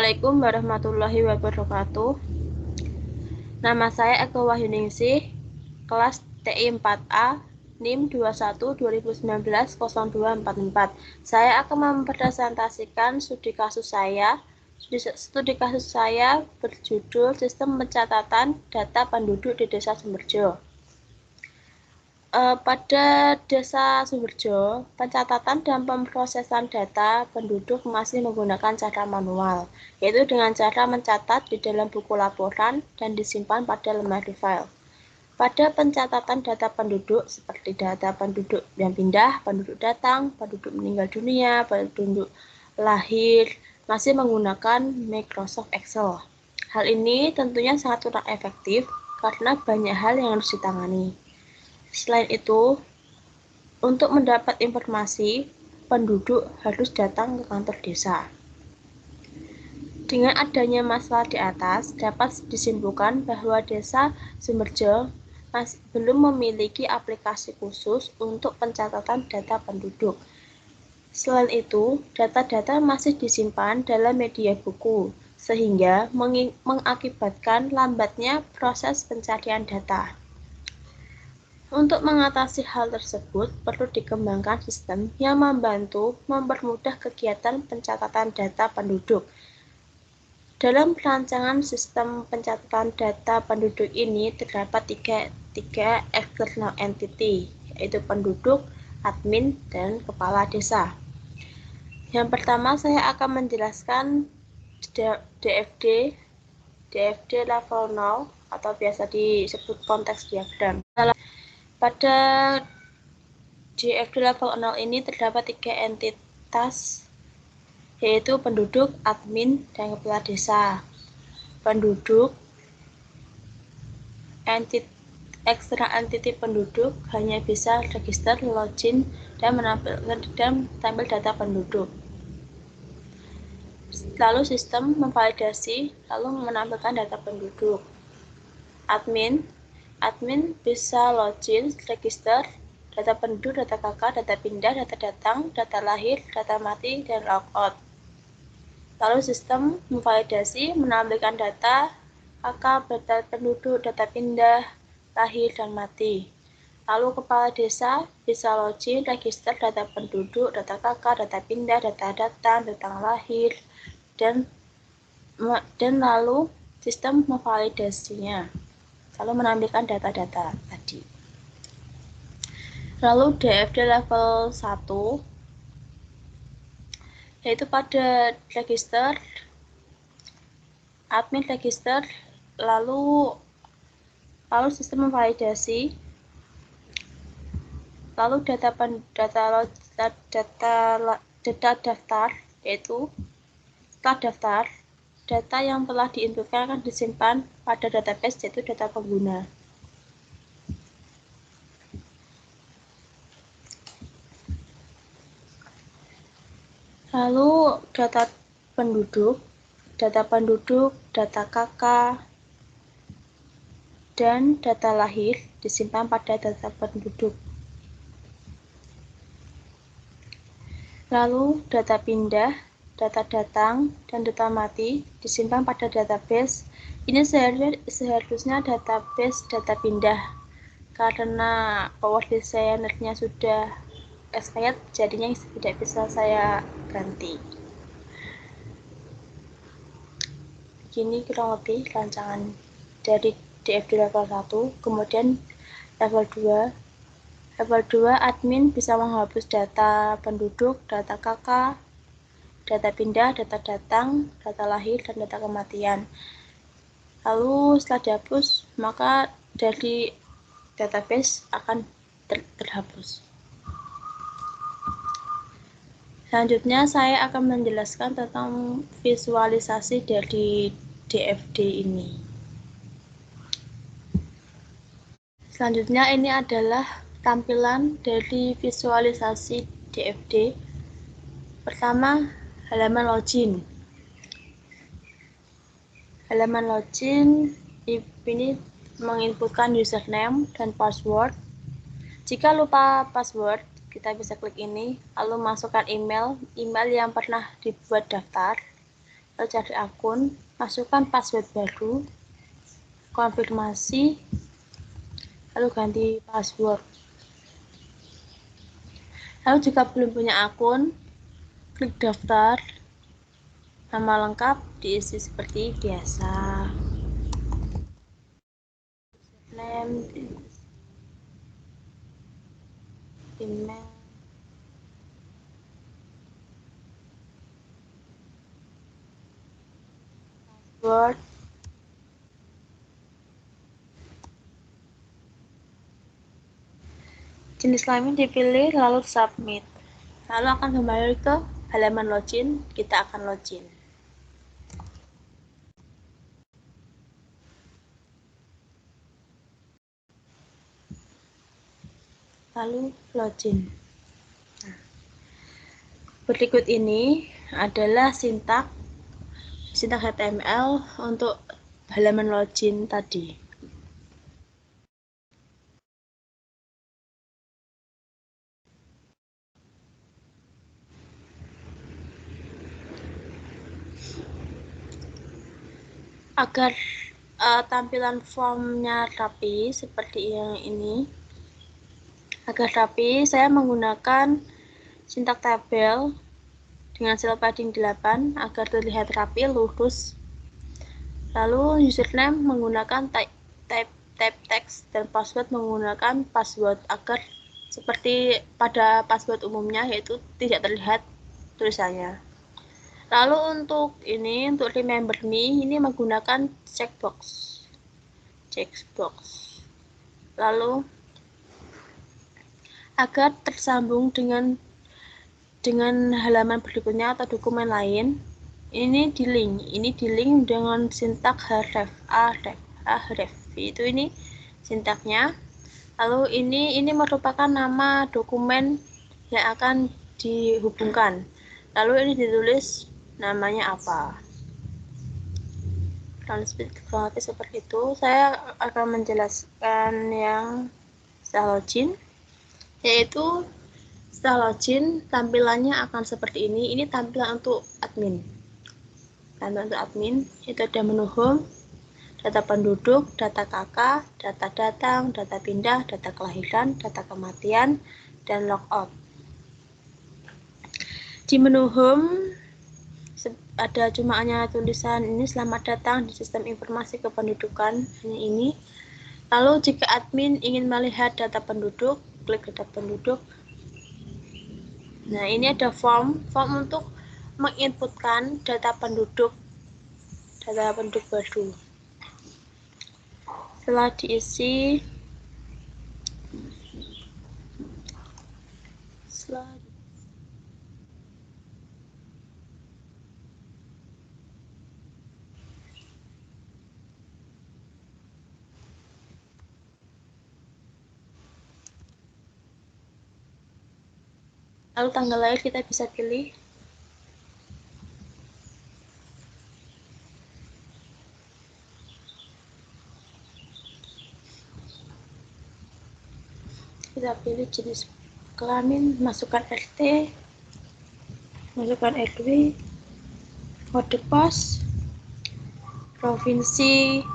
Assalamualaikum warahmatullahi wabarakatuh. Nama saya Eko Wahyuningsih, kelas TI 4A, NIM 21-2019-0244. Saya akan mempresentasikan studi kasus saya. Studi kasus saya berjudul Sistem Pencatatan Data Penduduk di Desa Sumberjo. Pada Desa Sumberjo, pencatatan dan pemrosesan data penduduk masih menggunakan cara manual, yaitu dengan cara mencatat di dalam buku laporan dan disimpan pada lemari file. Pada pencatatan data penduduk, seperti data penduduk yang pindah, penduduk datang, penduduk meninggal dunia, penduduk lahir, masih menggunakan Microsoft Excel. Hal ini tentunya sangat kurang efektif karena banyak hal yang harus ditangani. Selain itu, untuk mendapat informasi, penduduk harus datang ke kantor desa. Dengan adanya masalah di atas, dapat disimpulkan bahwa Desa Sumberjo belum memiliki aplikasi khusus untuk pencatatan data penduduk. Selain itu, data-data masih disimpan dalam media buku, sehingga mengakibatkan lambatnya proses pencarian data. Untuk mengatasi hal tersebut, perlu dikembangkan sistem yang membantu mempermudah kegiatan pencatatan data penduduk. Dalam perancangan sistem pencatatan data penduduk ini terdapat tiga external entity, yaitu penduduk, admin, dan kepala desa. Yang pertama, saya akan menjelaskan DFD level 0 atau biasa disebut konteks diagram. Pada DFD level 0 ini terdapat tiga entitas, yaitu penduduk, admin, dan kepala desa. Penduduk, external entity penduduk hanya bisa register, login, dan tampil data penduduk. Lalu sistem memvalidasi, lalu menampilkan data penduduk. Admin bisa login, register, data penduduk, data KK, data pindah, data datang, data lahir, data mati, dan logout. Lalu sistem memvalidasi, menampilkan data KK, data penduduk, data pindah, lahir, dan mati. Lalu kepala desa bisa login, register, data penduduk, data KK, data pindah, data datang, data lahir, dan lalu sistem memvalidasinya, lalu menampilkan data-data tadi. Lalu DFD level 1, yaitu pada register, admin register, lalu sistem memvalidasi, lalu data daftar, yaitu setelah daftar, data yang telah diinputkan akan disimpan pada database, yaitu data pengguna. Lalu data penduduk, data KK, dan data lahir disimpan pada data penduduk. Lalu data pindah, data datang, dan data mati disimpan pada database. Ini seharusnya database data pindah, karena power designernya sudah expired, jadinya tidak bisa saya ganti. Begini kurang lebih rancangan dari DFD level 1. Kemudian level 2. Level 2, admin bisa menghapus data penduduk, data KK, data pindah, data datang, data lahir, dan data kematian. Lalu setelah dihapus, maka dari database akan terhapus. Selanjutnya saya akan menjelaskan tentang visualisasi dari DFD ini. Selanjutnya ini adalah tampilan dari visualisasi DFD. Pertama, halaman login. Halaman login ini menginputkan username dan password. Jika lupa password, kita bisa klik ini, lalu masukkan email yang pernah dibuat daftar. lalu cari akun, masukkan password baru, konfirmasi, lalu ganti password. Lalu jika belum punya akun, klik daftar, nama lengkap diisi seperti biasa. Name, email, password, jenis kelamin dipilih, lalu submit. Lalu akan kembali ke halaman login, kita akan login. Lalu login. Nah, berikut ini adalah sintak HTML untuk halaman login tadi. Agar tampilan formnya rapi seperti yang ini, agar rapi, saya menggunakan sintak tabel dengan sel padding 8 agar terlihat rapi, lurus. Lalu username menggunakan type text dan password menggunakan password agar seperti pada password umumnya, yaitu tidak terlihat tulisannya. Lalu untuk remember me ini menggunakan checkbox. Lalu agar tersambung dengan halaman berikutnya atau dokumen lain, ini di link dengan sintak href, itu ini sintaknya. Lalu ini merupakan nama dokumen yang akan dihubungkan. Lalu ini ditulis namanya apa. Kurang lebih seperti itu. Saya akan menjelaskan yang setelah login, yaitu setelah login tampilannya akan seperti ini. Ini tampilan untuk admin. Itu ada menu home, data penduduk, data kakak, data datang, data pindah, data kelahiran, data kematian, dan logout. Di menu home ada hanya tulisan ini selamat datang di sistem informasi kependudukan, hanya ini. Lalu jika admin ingin melihat data penduduk, klik data penduduk. Nah, ini ada form untuk menginputkan data penduduk baru. Setelah diisi, lalu tanggal lahir kita bisa pilih. Kita pilih jenis kelamin, masukkan RT, masukkan RW, kode pos, provinsi,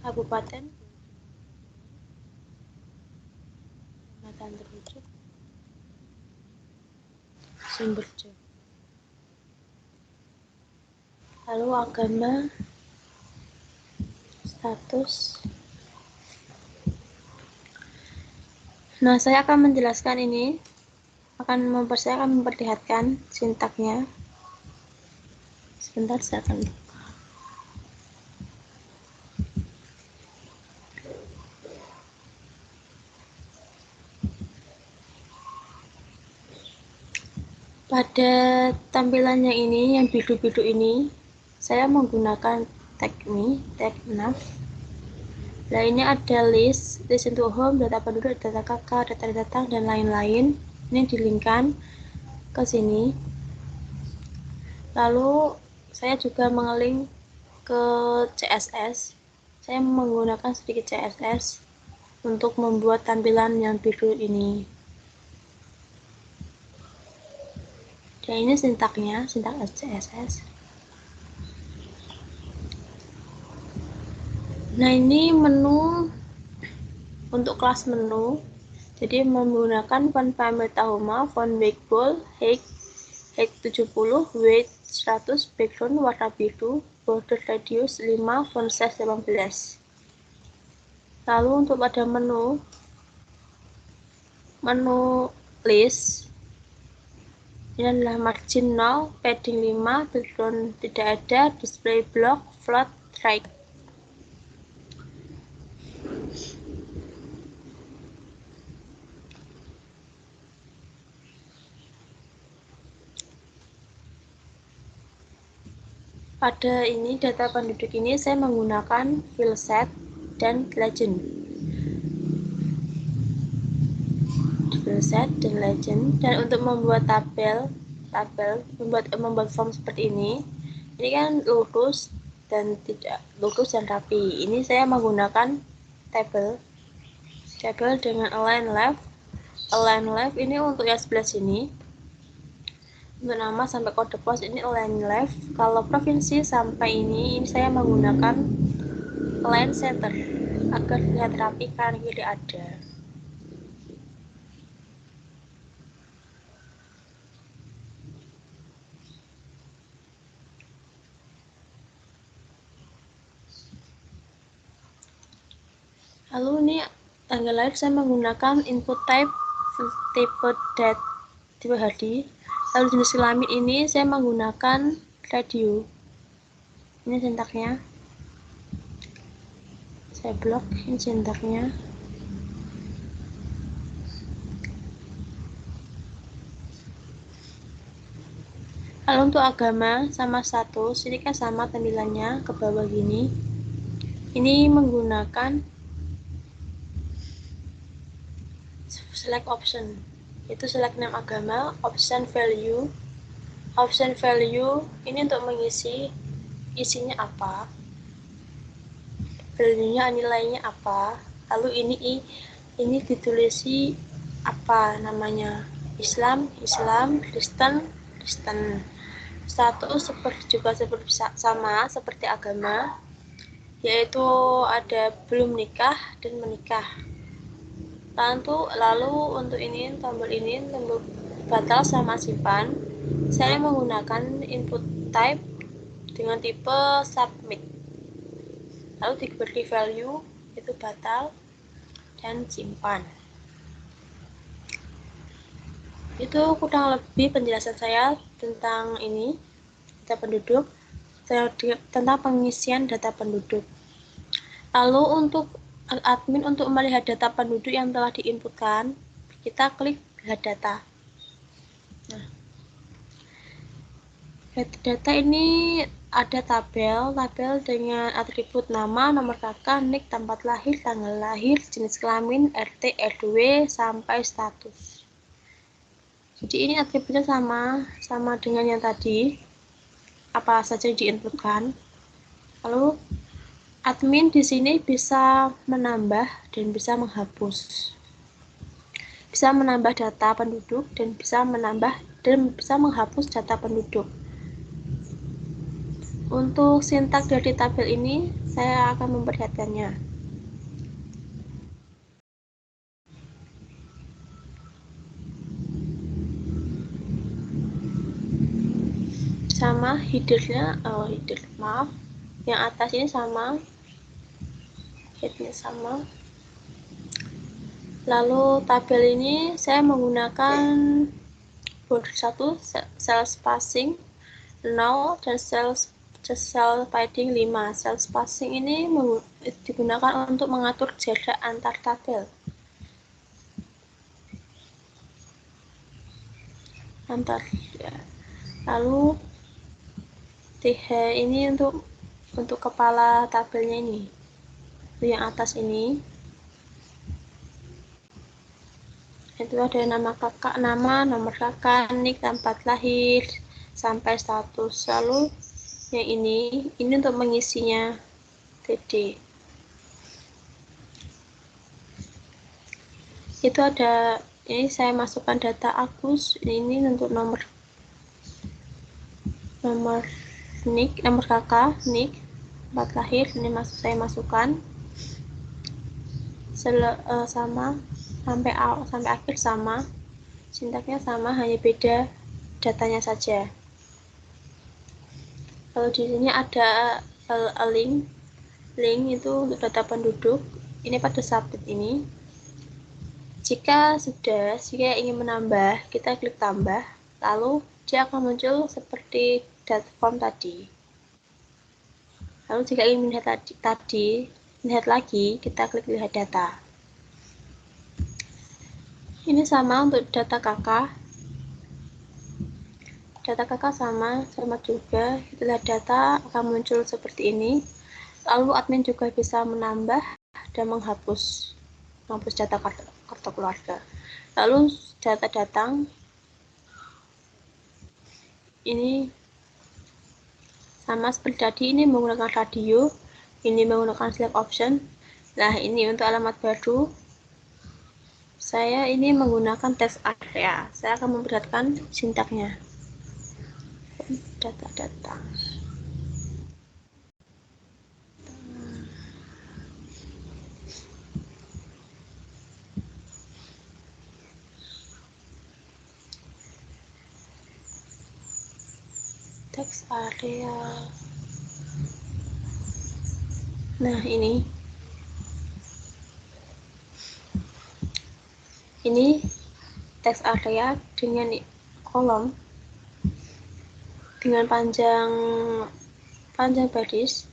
kabupaten, kecamatan terujuk, sumber job. Lalu agama, status. Nah, saya akan menjelaskan ini, saya akan memperlihatkan sintaknya. Sebentar, saya akan buka. Pada tampilannya ini, yang biru-biru ini, saya menggunakan tag 6. Nah, ini ada list untuk home, data penduduk, data kakak, data datang, dan lain-lain. Ini dilingkan ke sini. Lalu saya juga mengelink ke CSS. Saya menggunakan sedikit CSS untuk membuat tampilan yang biru ini. Dan ini sintaknya, sintak CSS. Nah, ini menu untuk kelas menu. Jadi menggunakan font family Tahoma, font big bold, height 70, weight 100, background warna biru, border radius 5, font size 18. Lalu untuk pada menu list, ini adalah margin 0, padding 5, background tidak ada, display block, float, right. Pada ini data penduduk ini saya menggunakan field set dan legend. Field set dan legend. Dan untuk membuat tabel membuat form seperti ini kan lurus dan tidak lurus dan rapi. Ini saya menggunakan tabel dengan align left. Align left ini untuk yang sebelah sini. Untuk nama sampai kode pos ini align left. Kalau provinsi sampai ini saya menggunakan align center agar terlihat rapi kanan kiri ada. Lalu ini tanggal lahir saya menggunakan input type tipe dat tipe HD. Lalu jenis kelamin ini saya menggunakan radio. Ini sintaknya. Saya blok ini sintaknya. Lalu untuk agama sama status, ini kan sama tampilannya ke bawah gini. Ini menggunakan select option. Itu select name agama, option value. Option value ini untuk mengisi isinya apa, value-nya nilainya apa. Lalu ini ditulisi apa namanya, Islam, Kristen. Status juga seperti sama seperti agama, yaitu ada belum nikah dan menikah. Lalu untuk ini tombol batal sama simpan, saya menggunakan input type dengan tipe submit. Lalu diberi value itu batal dan simpan. Itu kurang lebih penjelasan saya tentang ini, data penduduk, tentang pengisian data penduduk. Lalu untuk admin untuk melihat data penduduk yang telah diinputkan, kita klik lihat data. Nah, data ini ada tabel dengan atribut nama, nomor kakak, nik, tempat lahir, tanggal lahir, jenis kelamin, RT, RW, sampai status. Jadi ini atributnya sama dengan yang tadi, apa saja yang diinputkan. Lalu admin di sini bisa menambah dan bisa menghapus. Bisa menambah data penduduk dan bisa menghapus data penduduk. Untuk sintak dari tabel ini saya akan memperlihatkannya. Sama headernya, yang atas ini sama, headnya sama. Lalu tabel ini saya menggunakan border 1, cell spacing 0, dan cell padding 5. Cell spacing ini digunakan untuk mengatur jarak antar tabel. Lalu TH ini untuk kepala tabelnya ini. Yang atas ini itu ada nama kakak, nomor kakak, nik, tempat lahir, sampai status. Lalu yang ini untuk mengisinya TD. Itu ada, ini saya masukkan data Agus, ini untuk nomor nomor NIK, nomor kakak, NIK, tempat lahir, ini saya masukkan. Sama sampai akhir sama, sintaknya sama, hanya beda datanya saja. Kalau di sini ada link itu untuk data penduduk. Ini pada subjek ini. Jika ingin menambah, kita klik tambah, lalu dia akan muncul seperti data form tadi. Lalu jika ingin melihat lagi, kita klik lihat data. Ini sama untuk data kakak. Data kakak sama juga. Kita lihat data akan muncul seperti ini. Lalu admin juga bisa menambah dan menghapus data kartu keluarga. Lalu data datang ini sama seperti tadi, ini menggunakan radio, ini menggunakan select option. Nah, ini untuk alamat baru, saya ini menggunakan text area. Saya akan memperlihatkan sintaknya. Data. Text area. Nah, ini text area dengan kolom dengan panjang baris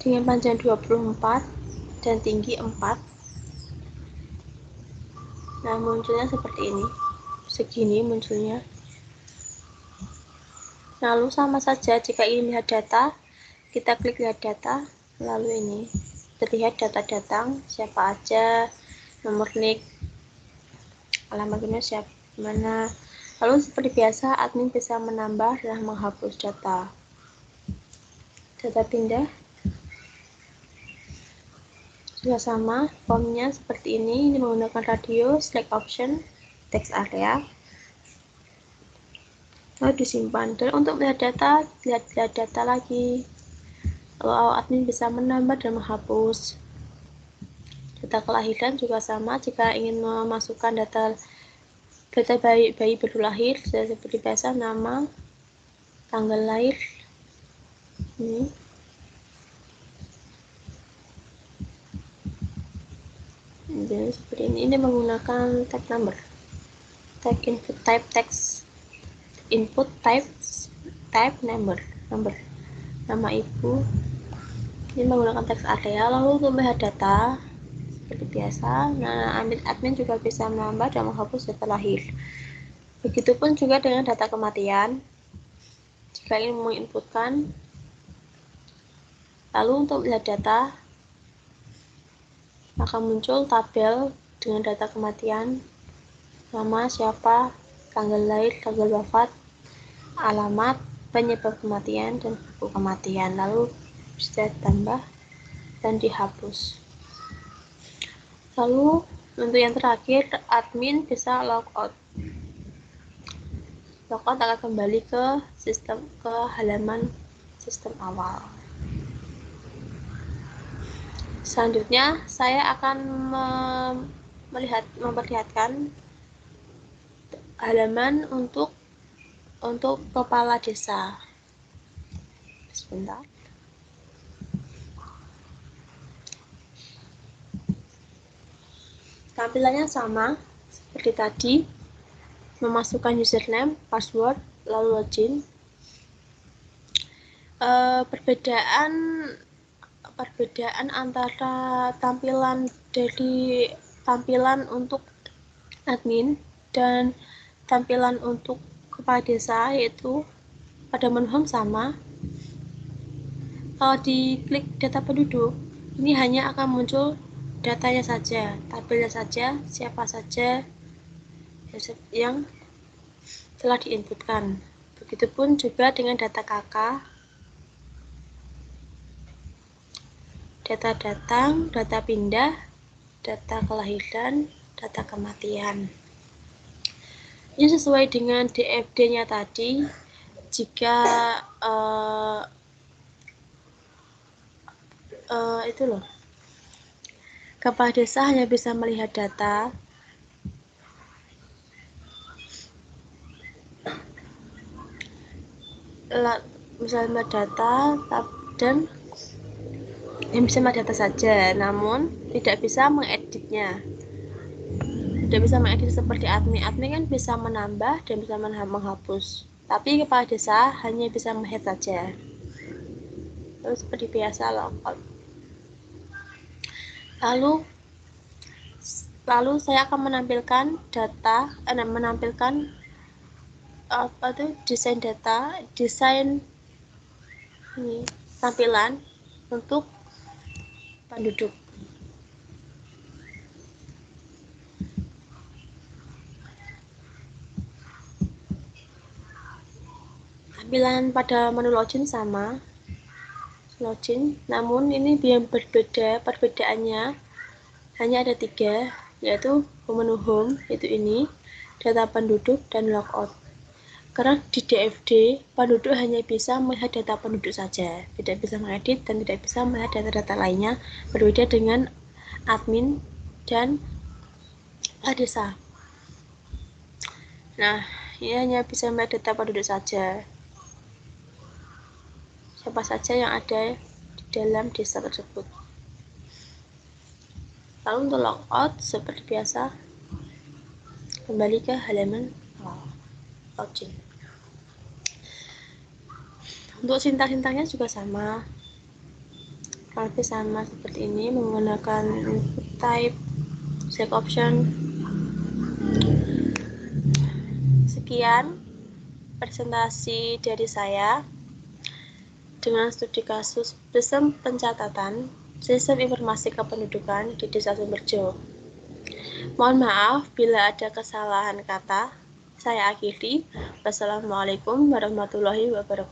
dengan panjang 24 dan tinggi 4. Nah, munculnya seperti ini, segini munculnya. Lalu sama saja, jika ingin lihat data, kita klik lihat data, lalu ini terlihat data datang, siapa aja, nomor NIK, alamatnya siapa mana. Lalu seperti biasa, admin bisa menambah dan menghapus data. Data pindah juga sama, formnya seperti ini menggunakan radio, select option, text area, lalu disimpan. Dan untuk melihat data, lihat data lagi. Lalu admin bisa menambah dan menghapus. Data kelahiran juga sama, jika ingin memasukkan data bayi baru lahir, seperti biasa, nama, tanggal lahir, ini. Jadi seperti ini menggunakan tag number, tag input type text, input type number, nama ibu. Ini menggunakan teks area. Lalu untuk melihat data seperti biasa, nah admin juga bisa menambah dan menghapus data lahir. Begitupun juga dengan data kematian. Jika ingin menginputkan, lalu untuk melihat data akan muncul tabel dengan data kematian, nama, siapa, tanggal lahir, tanggal wafat, alamat, penyebab kematian, dan buku kematian. Lalu bisa tambah dan dihapus. Lalu untuk yang terakhir, admin bisa logout. Logout akan kembali ke halaman sistem awal. Selanjutnya, saya akan memperlihatkan halaman untuk kepala desa. Sebentar. Tampilannya sama seperti tadi, memasukkan username, password, lalu login. Perbedaan antara tampilan untuk admin dan tampilan untuk kepala desa yaitu pada menu home sama. Kalau diklik data penduduk, ini hanya akan muncul datanya saja, tabelnya saja, siapa saja yang telah diinputkan. Begitupun juga dengan data KK, data datang, data pindah, data kelahiran, data kematian. Ini sesuai dengan DFD-nya tadi. Jika itu loh, kepala desa hanya bisa melihat data misalnya data dan yang bisa melihat data saja, namun tidak bisa mengeditnya. Tidak bisa mengedit seperti admin. Admin kan bisa menambah dan bisa menghapus. Tapi kepala desa hanya bisa melihat saja. Terus seperti biasa logout. Lalu saya akan menampilkan data, menampilkan desain data, desain ini tampilan untuk penduduk. Tampilan pada menu login sama, login, namun ini yang berbeda, perbedaannya hanya ada 3, yaitu menu home, yaitu ini, data penduduk, dan logout. Karena di DFD, penduduk hanya bisa melihat data penduduk saja, tidak bisa mengedit dan tidak bisa melihat data-data lainnya, berbeda dengan admin dan desa. Nah, ini hanya bisa melihat data penduduk saja. Siapa saja yang ada di dalam desa tersebut. Lalu untuk logout, seperti biasa, kembali ke halaman login. Untuk sintaks-sintaksnya juga sama, lebih sama seperti ini, menggunakan input type, select option. Sekian presentasi dari saya dengan studi kasus sistem pencatatan sistem informasi kependudukan di Desa Sumberjo. Mohon maaf bila ada kesalahan kata. Saya akhiri. Wassalamualaikum warahmatullahi wabarakatuh.